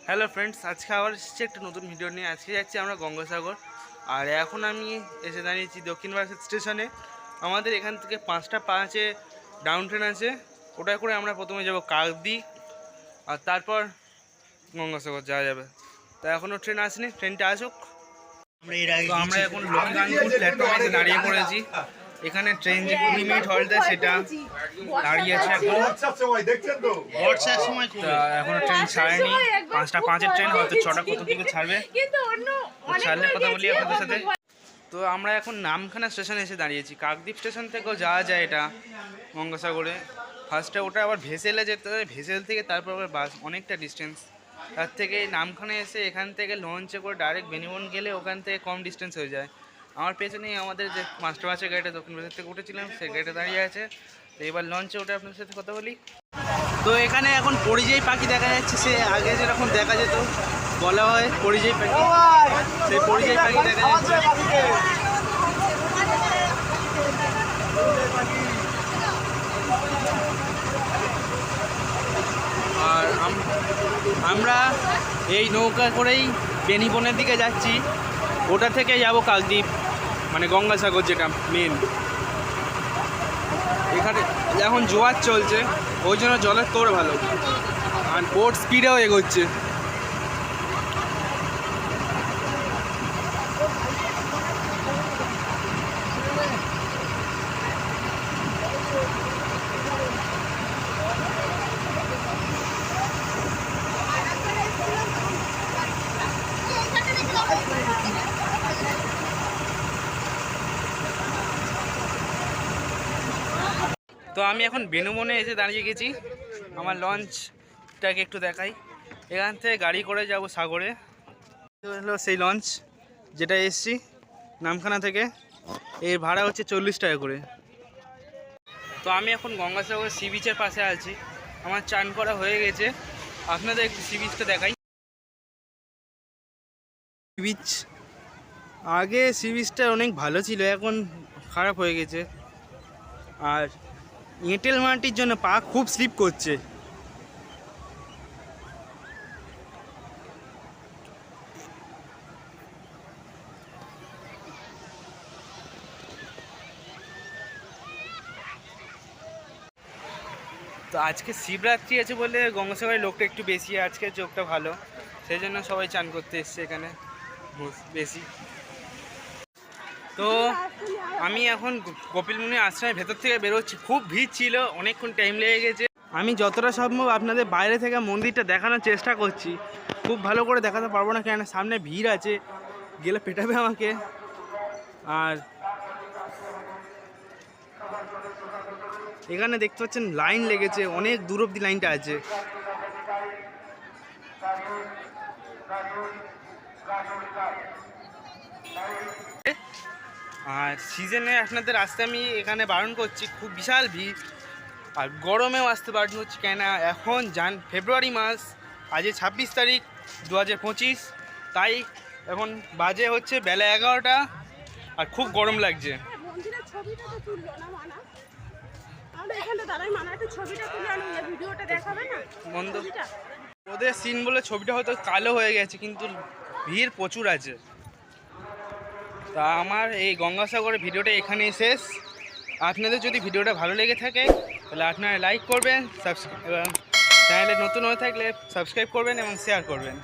Hello friends, আজকে আবার এসেছি একটা নতুন ভিডিও নিয়ে। আজকে যাচ্ছি আমরা গঙ্গাসাগর। আর এখন আমি এসে দাঁড়িয়েছি দক্ষিণ বারাসাত স্টেশনে। আমাদের এখান থেকে 5টা 5-এ ডাউন ট্রেন আছে, ওটা করে আমরা প্রথমে যাব কাকদ্বীপ, আর তারপর গঙ্গাসাগর যাওয়া যাবে। তা এখনও ট্রেন আসেনি, ট্রেনটা আসুক। তো আমরা এখন লক্ষ্মীকান্তপুর প্ল্যাটফর্মে দাঁড়িয়ে পড়েছি। এখানে ট্রেন যে 20 মিনিট হল্ট দেয় সেটা দাঁড়িয়ে আছে এখন। এখনো ট্রেন ছাড়েনি, 5টা 5-এর ট্রেন, হয়তো 6টা কত দিকে ছাড়বে। ছাড়লে কথা বলি আপনাদের সাথে। তো আমরা এখন নামখানা স্টেশনে এসে দাঁড়িয়েছি। কাকদ্বীপ স্টেশন থেকেও যাওয়া যায় এটা গঙ্গাসাগরে। ফার্স্টে ওটা আবার ভেসেলে যেতে হয়, ভেসেল থেকে তারপর আবার বাস, অনেকটা ডিস্টেন্স। তার থেকে নামখানা এসে এখান থেকে লঞ্চে করে ডাইরেক্ট বেনিবন গেলে ওখান থেকে কম ডিস্টেন্স হয়ে যায়। আমার পেছনেই আমাদের যে মাস্টার বাসের গাড়িটা দক্ষিণ বাজার থেকে উঠেছিলাম, সেই গাড়িটা দাঁড়িয়ে আছে। তো এবার লঞ্চে উঠে আপনাদের সাথে কথা বলি। তো এখানে এখন পরিযায়ী পাখি দেখা যাচ্ছে, সে আগে যেরকম দেখা যেত, বলা হয় পরিযায়ী পাখি, সেই পরিযায়ী পাখি দেখা যাচ্ছে। আর আমরা এই নৌকা করেই বেনিবনের দিকে যাচ্ছি, ওটা থেকে যাব কাকদ্বীপ, মানে গঙ্গাসাগর যেটা মেন। এখানে এখন জোয়ার চলছে, ওই জন্য জলের তোড় ভালো, আর বোট স্পিডেও এগোচ্ছে। তো আমি এখন বেনুবনে এসে দাঁড়িয়ে গেছি। আমার লঞ্চটাকে একটু দেখাই। এখান থেকে গাড়ি করে যাব সাগরে। হলো সেই লঞ্চ যেটা এসছি নামখানা থেকে। এর ভাড়া হচ্ছে 40 টাকা করে। তো আমি এখন গঙ্গাসাগর সি বিচের পাশে আছি। আমার চান করা হয়ে গেছে, আপনাদের একটু সি বিচটা দেখাই। সি বিচ, আগে সি বিচটা অনেক ভালো ছিল, এখন খারাপ হয়ে গেছে। আর এঁটেল মাটির জন্য পা খুব স্লিপ করছে। তো আজকে শিবরাত্রি আছে বলে গঙ্গাসাগরের লোকটা একটু বেশি, আজকে চোখটা ভালো, সেই জন্য সবাই চান করতে এসছে এখানে বেশি। তো আমি এখন কপিলমুনি আশ্রমের ভেতর থেকে বেরোচ্ছি। খুব ভিড় ছিল, অনেকক্ষণ টাইম লেগে গেছে। আমি যতটা সম্ভব আপনাদের বাইরে থেকে মন্দিরটা দেখানোর চেষ্টা করছি। খুব ভালো করে দেখাতে পারবো না, কেন সামনে ভিড় আছে, গেলে পেটাবে আমাকে। আর এখানে দেখতে পাচ্ছেন লাইন লেগেছে, অনেক দূর অব্দি লাইনটা আছে। আর সিজনে আপনাদের আসতে আমি এখানে বারণ করছি, খুব বিশাল ভিড়। আর গরমেও আসতে বারণ করছি, কেন এখন ফেব্রুয়ারি মাস, আজ 26 তারিখ 2025, তাই এখন বাজে হচ্ছে বেলা 11টা, আর খুব গরম লাগছে। ওদের সিন বলে ছবিটা হয়তো কালো হয়ে গেছে, কিন্তু ভিড় প্রচুর আছে। তা আমার এই গঙ্গাসাগরের ভিডিওটা এখানেই শেষ। আপনাদের যদি ভিডিওটা ভালো লেগে থাকে তাহলে আপনারা লাইক করবেন, চ্যানেলে নতুন হয়ে থাকলে সাবস্ক্রাইব করবেন এবং শেয়ার করবেন।